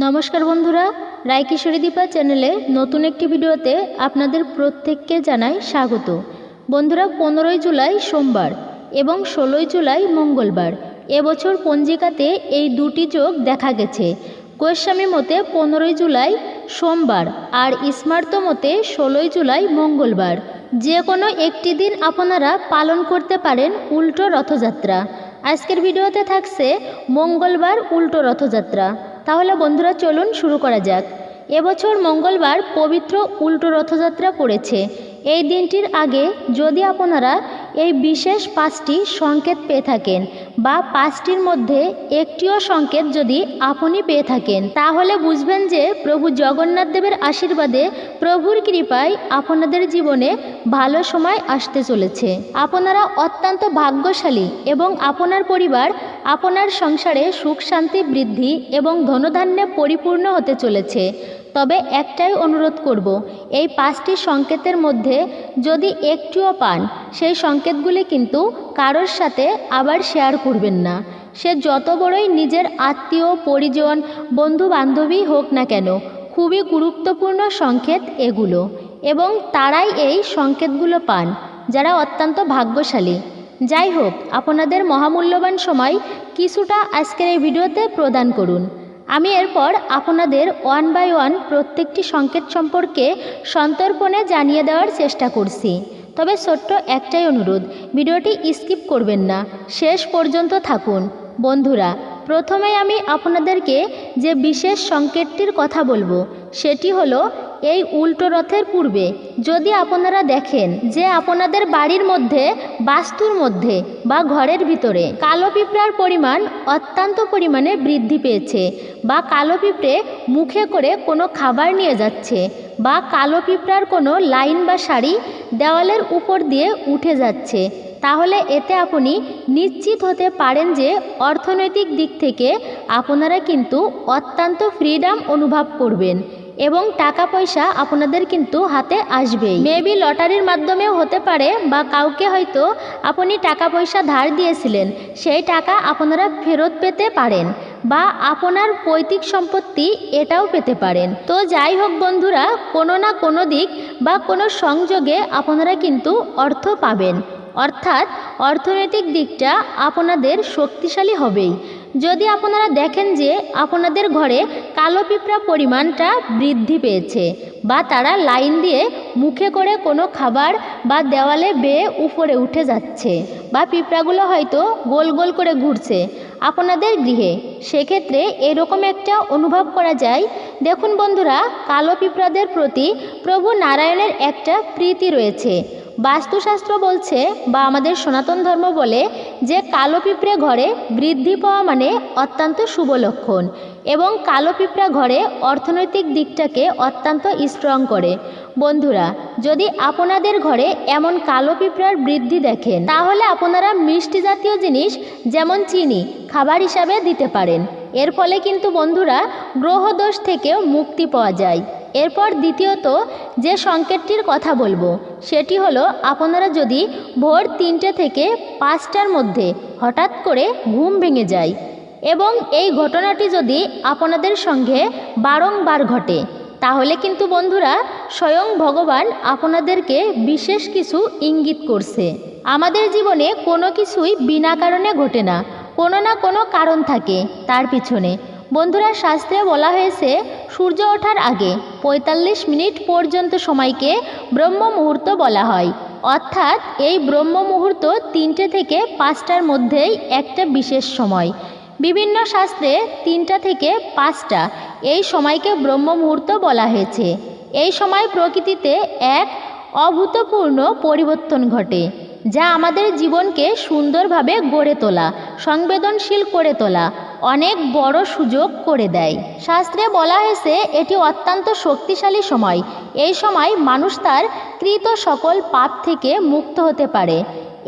নমস্কার বন্ধুরা, রায়কিশোরী দীপা চ্যানেলে নতুন একটি ভিডিওতে আপনাদের প্রত্যেককে জানাই স্বাগত। বন্ধুরা, 15ই জুলাই সোমবার এবং 16ই জুলাই মঙ্গলবার এবছর পঞ্জিকাতে এই দুটি যোগ দেখা গেছে। গোস্বামী মতে 15ই জুলাই সোমবার আর স্মার্ত মতে 16ই জুলাই মঙ্গলবার। যে কোনো একটি দিন আপনারা পালন করতে পারেন উল্টো রথযাত্রা। আজকের ভিডিওতে থাকছে মঙ্গলবার উল্টো রথযাত্রা। তাহলে বন্ধুরা চলুন শুরু করা যাক। এবছর মঙ্গলবার পবিত্র উল্টো রথযাত্রা পড়েছে। এই দিনটির আগে যদি আপনারা এই বিশেষ 5টি সংকেত পেয়ে থাকেন বা 5টির মধ্যে একটিও সংকেত যদি আপনি পেয়ে থাকেন, তাহলে বুঝবেন যে প্রভু জগন্নাথ দেবের আশীর্বাদে, প্রভুর কৃপায় আপনাদের জীবনে ভালো সময় আসতে চলেছে। আপনারা অত্যন্ত ভাগ্যশালী এবং আপনার পরিবার, আপনার সংসারে সুখ শান্তি বৃদ্ধি এবং ধনধান্যে পরিপূর্ণ হতে চলেছে। তবে একটাই অনুরোধ করব, এই 5টি সংকেতের মধ্যে যদি একটিও পান, সেই সংকেতগুলি কিন্তু কারোর সাথে আবার শেয়ার করবেন না। সে যত বড়ই নিজের আত্মীয় পরিজন বন্ধু বান্ধবী হোক না কেন, খুবই গুরুত্বপূর্ণ সংকেত এগুলো, এবং তারাই এই সংকেতগুলো পান যারা অত্যন্ত ভাগ্যশালী। যাই হোক, আপনাদের মহামূল্যবান সময় কিছুটা আজকের এই ভিডিওতে প্রদান করুন। আমি এরপর আপনাদের ওয়ান বাই ওয়ান প্রত্যেকটি সংকেত সম্পর্কে সন্তর্পণে জানিয়ে দেওয়ার চেষ্টা করছি। তবে ছোট্ট একটাই অনুরোধ, ভিডিওটি স্কিপ করবেন না, শেষ পর্যন্ত থাকুন। বন্ধুরা, প্রথমে আমি আপনাদেরকে যে বিশেষ সংকেতটির কথা বলবো সেটি হলো, এই উল্টো রথের পূর্বে যদি আপনারা দেখেন যে আপনাদের বাড়ির মধ্যে, বাস্তুর মধ্যে বা ঘরের ভিতরে কালো পিঁপড়ার পরিমাণ অত্যন্ত পরিমাণে বৃদ্ধি পেয়েছে, বা কালো পিঁপড়ে মুখে করে কোনো খাবার নিয়ে যাচ্ছে, বা কালো পিঁপড়ার কোনো লাইন বা সারি দেওয়ালের উপর দিয়ে উঠে যাচ্ছে, তাহলে এতে আপনি নিশ্চিত হতে পারেন যে অর্থনৈতিক দিক থেকে আপনারা কিন্তু অত্যন্ত ফ্রিডম অনুভব করবেন এবং টাকা পয়সা আপনাদের কিন্তু হাতে আসবেই। মেবি লটারির মাধ্যমেও হতে পারে, বা কাউকে হয়তো আপনি টাকা পয়সা ধার দিয়েছিলেন, সেই টাকা আপনারা ফেরত পেতে পারেন, বা আপনার পৈতৃক সম্পত্তি এটাও পেতে পারেন। তো যাই হোক বন্ধুরা, কোনো না কোনো দিক বা কোনো সংযোগে আপনারা কিন্তু অর্থ পাবেন, অর্থাৎ অর্থনৈতিক দিকটা আপনাদের শক্তিশালী হবেই। যদি আপনারা দেখেন যে আপনাদের ঘরে কালো পিঁপড়া পরিমাণটা বৃদ্ধি পেয়েছে, বা তারা লাইন দিয়ে মুখে করে কোনো খাবার বা দেওয়ালে বেয়ে উপরে উঠে যাচ্ছে, বা পিঁপড়াগুলো হয়তো গোল গোল করে ঘুরছে আপনাদের গৃহে, সেক্ষেত্রে এরকম একটা অনুভব করা যায়। দেখুন বন্ধুরা, কালো পিঁপড়াদের প্রতি প্রভু নারায়ণের একটা প্রীতি রয়েছে। বাস্তুশাস্ত্র বলছে, বা আমাদের সনাতন ধর্ম বলে, যে কালো পিঁপড়ে ঘরে বৃদ্ধি পাওয়া মানে অত্যন্ত শুভ লক্ষণ, এবং কালো পিঁপড়া ঘরে অর্থনৈতিক দিকটাকে অত্যন্ত স্ট্রং করে। বন্ধুরা, যদি আপনাদের ঘরে এমন কালো পিঁপড়ার বৃদ্ধি দেখেন, তাহলে আপনারা মিষ্টি জাতীয় জিনিস যেমন চিনি খাবার হিসাবে দিতে পারেন। এর ফলে কিন্তু বন্ধুরা গ্রহদোষ থেকেও মুক্তি পাওয়া যায়। এরপর দ্বিতীয়ত যে সংকেতটির কথা বলবো সেটি হলো, আপনারা যদি ভোর 3টে থেকে 5টার মধ্যে হঠাৎ করে ঘুম ভেঙে যায়, এবং এই ঘটনাটি যদি আপনাদের সঙ্গে বারংবার ঘটে, তাহলে কিন্তু বন্ধুরা স্বয়ং ভগবান আপনাদেরকে বিশেষ কিছু ইঙ্গিত করছে। আমাদের জীবনে কোনো কিছুই বিনা কারণে ঘটে না, কোনো না কোনো কারণ থাকে তার পিছনে। বন্ধুরা, শাস্ত্রে বলা হয়েছে সূর্য ওঠার আগে 45 মিনিট পর্যন্ত সময়কে ব্রহ্ম মুহূর্ত বলা হয়, অর্থাৎ এই ব্রহ্ম মুহূর্ত 3টে থেকে 5টার মধ্যেই একটা বিশেষ সময়। বিভিন্ন শাস্ত্রে 3টা থেকে 5টা এই সময়কে ব্রহ্ম মুহূর্ত বলা হয়েছে। এই সময় প্রকৃতিতে এক অভূতপূর্ণ পরিবর্তন ঘটে, যা আমাদের জীবনকে সুন্দরভাবে গড়ে তোলা, সংবেদনশীল করে তোলা, অনেক বড় সুযোগ করে দেয়। শাস্ত্রে বলা হয়েছে এটি অত্যন্ত শক্তিশালী সময়। এই সময় মানুষ তার কৃত সকল পাপ থেকে মুক্ত হতে পারে।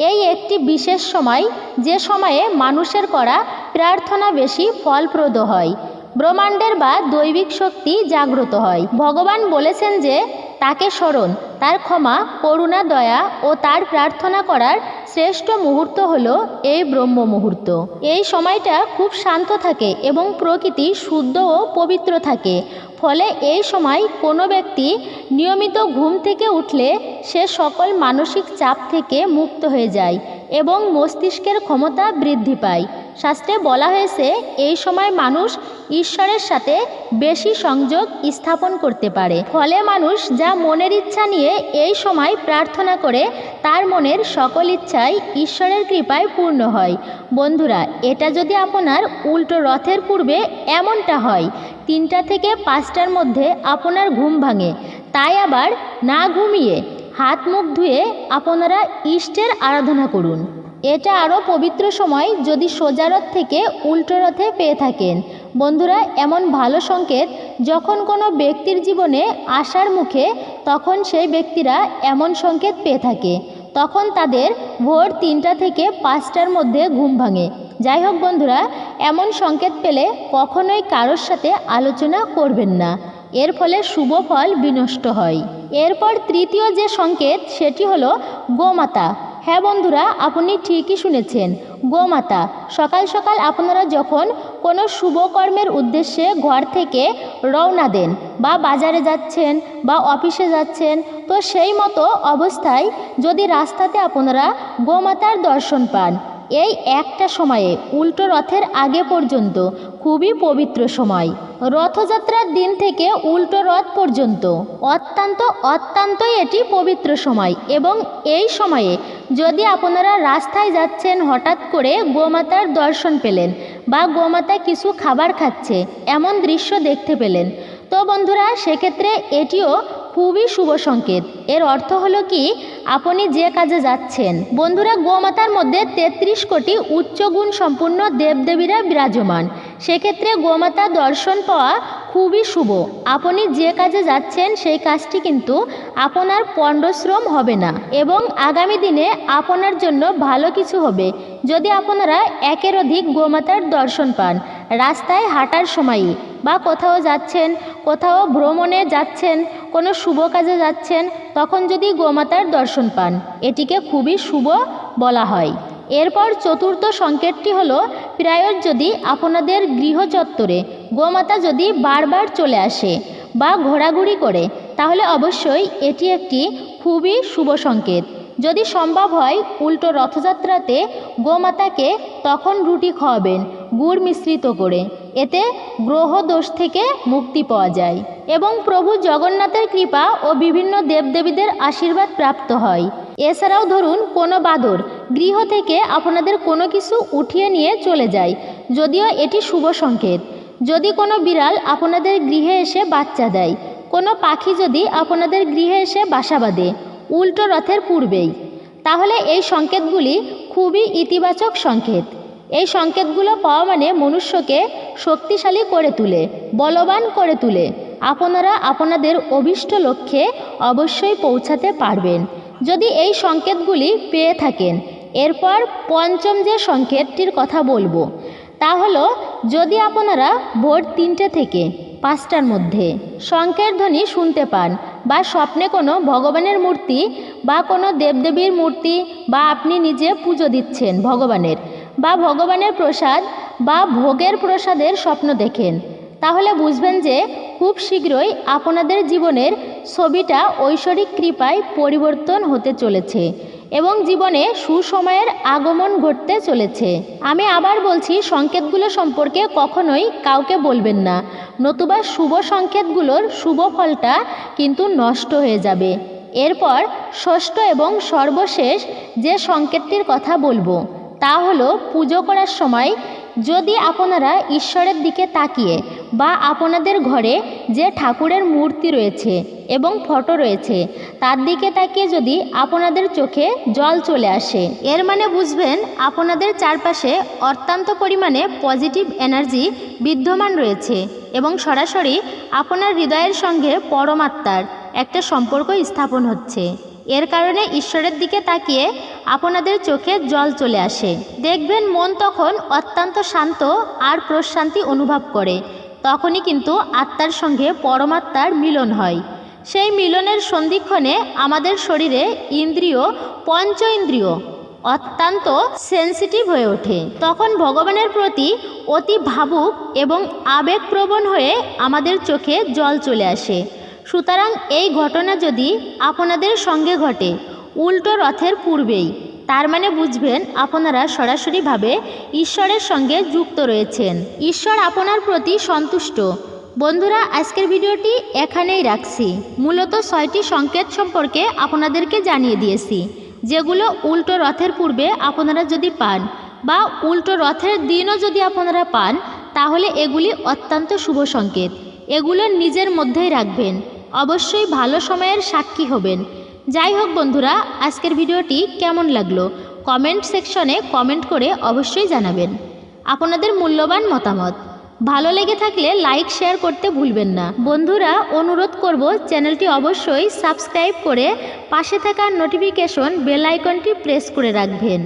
এই একটি বিশেষ সময়, যে সময়ে মানুষের করা প্রার্থনা বেশি ফলপ্রদ হয়, ব্রহ্মাণ্ডের বা দৈবিক শক্তি জাগ্রত হয়। ভগবান বলেছেন যে তাকে স্মরণ, তার ক্ষমা, করুণা, দয়া ও তার প্রার্থনা করার শ্রেষ্ঠ মুহূর্ত হলো এই ব্রহ্ম মুহূর্ত। এই সময়টা খুব শান্ত থাকে এবং প্রকৃতি শুদ্ধ ও পবিত্র থাকে। ফলে এই সময় কোনো ব্যক্তি নিয়মিত ঘুম থেকে উঠলে সে সকল মানসিক চাপ থেকে মুক্ত হয়ে যায় এবং মস্তিষ্কের ক্ষমতা বৃদ্ধি পায়। শাস্ত্রে বলা হয়েছে এই সময় মানুষ ঈশ্বরের সাথে বেশি সংযোগ স্থাপন করতে পারে। ফলে মানুষ যা মনের ইচ্ছা নিয়ে এই সময় প্রার্থনা করে তার মনের সকল ইচ্ছাই ঈশ্বরের কৃপায় পূর্ণ হয়। বন্ধুরা, এটা যদি আপনার উল্টো রথের পূর্বে এমনটা হয় 3টা থেকে 5টার মধ্যে আপনার ঘুম ভাঙে, তাই আবার না ঘুমিয়ে হাত মুখ ধুয়ে আপনারা ইষ্টের আরাধনা করুন। এটা আরও পবিত্র সময় যদি সোজা রথ থেকে উল্টো রথে পেয়ে থাকেন। বন্ধুরা, এমন ভালো সংকেত যখন কোনো ব্যক্তির জীবনে আসার মুখে তখন সেই ব্যক্তিরা এমন সংকেত পেয়ে থাকে, তখন তাদের ভোর 3টা থেকে 5টার মধ্যে ঘুম ভাঙে। যাই হোক বন্ধুরা, এমন সংকেত পেলে কখনোই কারোর সাথে আলোচনা করবেন না, এর ফলে শুভ ফল বিনষ্ট হয়। এরপর তৃতীয় যে সংকেত সেটি হলো গোমাতা। হ্যাঁ বন্ধুরা, আপনি ঠিকই শুনেছেন, গোমাতা। সকাল সকাল আপনারা যখন কোনো শুভ কর্মের উদ্দেশ্যে ঘর থেকে রওনা দেন বা বাজারে যাচ্ছেন বা অফিসে যাচ্ছেন, তো সেই মতো অবস্থায় যদি রাস্তাতে আপনারা গোমাতার দর্শন পান, এই একটা সময়ে উল্টো রথের আগে পর্যন্ত খুবই পবিত্র সময়। রথযাত্রার দিন থেকে উল্টো রথ পর্যন্ত অত্যন্তই এটি পবিত্র সময় এবং এই সময়ে যদি আপনারা রাস্তায় যাচ্ছেন, হঠাৎ করে গোমাতার দর্শন পেলেন বা গোমাতা কিছু খাবার খাচ্ছে এমন দৃশ্য দেখতে পেলেন, তো বন্ধুরা সেক্ষেত্রে এটিও খুবই শুভ সংকেত। এর অর্থ হলো কি, আপনি যে কাজে যাচ্ছেন, বন্ধুরা গোমাতার মধ্যে 33 কোটি উচ্চ গুণ সম্পূর্ণ দেবদেবীরা বিরাজমান। সেক্ষেত্রে গোমাতা দর্শন পাওয়া খুবই শুভ। আপনি যে কাজে যাচ্ছেন সেই কাজটি কিন্তু আপনার পণ্ডশ্রম হবে না এবং আগামী দিনে আপনার জন্য ভালো কিছু হবে যদি আপনারা একের অধিক গোমাতার দর্শন পান। রাস্তায় হাঁটার সময়ই বা কোথাও যাচ্ছেন, কোথাও ভ্রমণে যাচ্ছেন, কোনো শুভ কাজে যাচ্ছেন, তখন যদি গোমাতার দর্শন পান, এটিকে খুবই শুভ বলা হয়। এরপর চতুর্থ সংকেতটি হলো, প্রায় যদি আপনাদের গৃহচত্বরে গোমাতা যদি বারবার চলে আসে বা ঘোরাঘুরি করে, তাহলে অবশ্যই এটি একটি খুবই শুভ সংকেত। যদি সম্ভব হয় উল্টো রথযাত্রাতে গোমাতাকে তখন রুটি খাওয়াবেন গুড় মিশ্রিত করে, এতে গ্রহ দোষ থেকে মুক্তি পাওয়া যায় এবং প্রভু জগন্নাথের কৃপা ও বিভিন্ন দেবদেবীদের আশীর্বাদ প্রাপ্ত হয়। এছাড়াও ধরুন কোনো বাদর গৃহ থেকে আপনাদের কোনো কিছু উঠিয়ে নিয়ে চলে যায়, যদিও এটি শুভ সংকেত। যদি কোনো বিড়াল আপনাদের গৃহে এসে বাচ্চা দেয়, কোনো পাখি যদি আপনাদের গৃহে এসে বাসা বাঁধে উল্টো রথের পূর্বেই, তাহলে এই সংকেতগুলি খুবই ইতিবাচক সংকেত। এই সংকেতগুলো পাওয়া মানে মনুষ্যকে শক্তিশালী করে তোলে, বলবান করে তোলে। আপনারা আপনাদের অভীষ্ট লক্ষ্যে অবশ্যই পৌঁছাতে পারবেন যদি এই সংকেতগুলি পেয়ে থাকেন। এরপর পঞ্চম যে সংকেতটির কথা বলবো তা হলো, যদি আপনারা ভোর 3টে থেকে 5টার মধ্যে শঙ্খের ধ্বনি শুনতে পান বা স্বপ্নে কোনো ভগবানের মূর্তি বা কোনো দেবদেবীর মূর্তি বা আপনি নিজে পুজো দিচ্ছেন ভগবানের বা ভগবানের প্রসাদ বা ভোগের প্রসাদের স্বপ্ন দেখেন, তাহলে বুঝবেন যে খুব শীঘ্রই আপনাদের জীবনের ছবিটা ঐশ্বরিক কৃপায় পরিবর্তন হতে চলেছে এবং জীবনে সুসময়ের আগমন ঘটতে চলেছে। আমি আবার বলছি, সংকেতগুলো সম্পর্কে কখনোই কাউকে বলবেন না, নতুবা শুভ সংকেতগুলোর শুভ ফলটা কিন্তু নষ্ট হয়ে যাবে। এরপর ষষ্ঠ এবং সর্বশেষ যে সংকেতটির কথা বলবো তা হলো, পুজো করার সময় যদি আপনারা ঈশ্বরের দিকে তাকিয়ে বা আপনাদের ঘরে যে ঠাকুরের মূর্তি রয়েছে এবং ফটো রয়েছে তার দিকে তাকিয়ে যদি আপনাদের চোখে জল চলে আসে, এর মানে বুঝবেন আপনাদের চারপাশে অত্যন্ত পরিমাণে পজিটিভ এনার্জি বিদ্যমান রয়েছে এবং সরাসরি আপনার হৃদয়ের সঙ্গে পরমাত্মার একটা সম্পর্ক স্থাপন হচ্ছে। এর কারণে ঈশ্বরের দিকে তাকিয়ে আপনাদের চোখে জল চলে আসে। দেখবেন মন তখন অত্যন্ত শান্ত আর প্রশান্তি অনুভব করে। তখনই কিন্তু আত্মার সঙ্গে পরমাত্মার মিলন হয়। সেই মিলনের সন্ধিক্ষণে আমাদের শরীরে ইন্দ্রিয়, পঞ্চ ইন্দ্রিয় অত্যন্ত সেন্সিটিভ হয়ে ওঠে। তখন ভগবানের প্রতি অতি ভাবুক এবং আবেগপ্রবণ হয়ে আমাদের চোখে জল চলে আসে। সুতরাং এই ঘটনা যদি আপনাদের সঙ্গে ঘটে উল্টো রথের পূর্বেই, তার মানে বুঝবেন আপনারা সরাসরিভাবে ঈশ্বরের সঙ্গে যুক্ত রয়েছেন। ঈশ্বর আপনার প্রতি সন্তুষ্ট। বন্ধুরা, আজকের ভিডিওটি এখানেই রাখছি। মূলত 6টি সংকেত সম্পর্কে আপনাদেরকে জানিয়ে দিয়েছি, যেগুলো উল্টো রথের পূর্বে আপনারা যদি পান বা উল্টো রথের দিনও যদি আপনারা পান, তাহলে এগুলি অত্যন্ত শুভ সংকেত। এগুলো নিজের মধ্যেই রাখবেন, অবশ্যই ভালো সময়ের সাক্ষী হবেন। যাই হোক বন্ধুরা, আজকের ভিডিওটি কেমন লাগলো কমেন্ট সেকশনে কমেন্ট করে অবশ্যই জানাবেন আপনাদের মূল্যবান মতামত। ভালো লেগে থাকলে লাইক শেয়ার করতে ভুলবেন না। বন্ধুরা, অনুরোধ করব চ্যানেলটি অবশ্যই সাবস্ক্রাইব করে পাশে থাকা নোটিফিকেশন বেল আইকনটি প্রেস করে রাখবেন।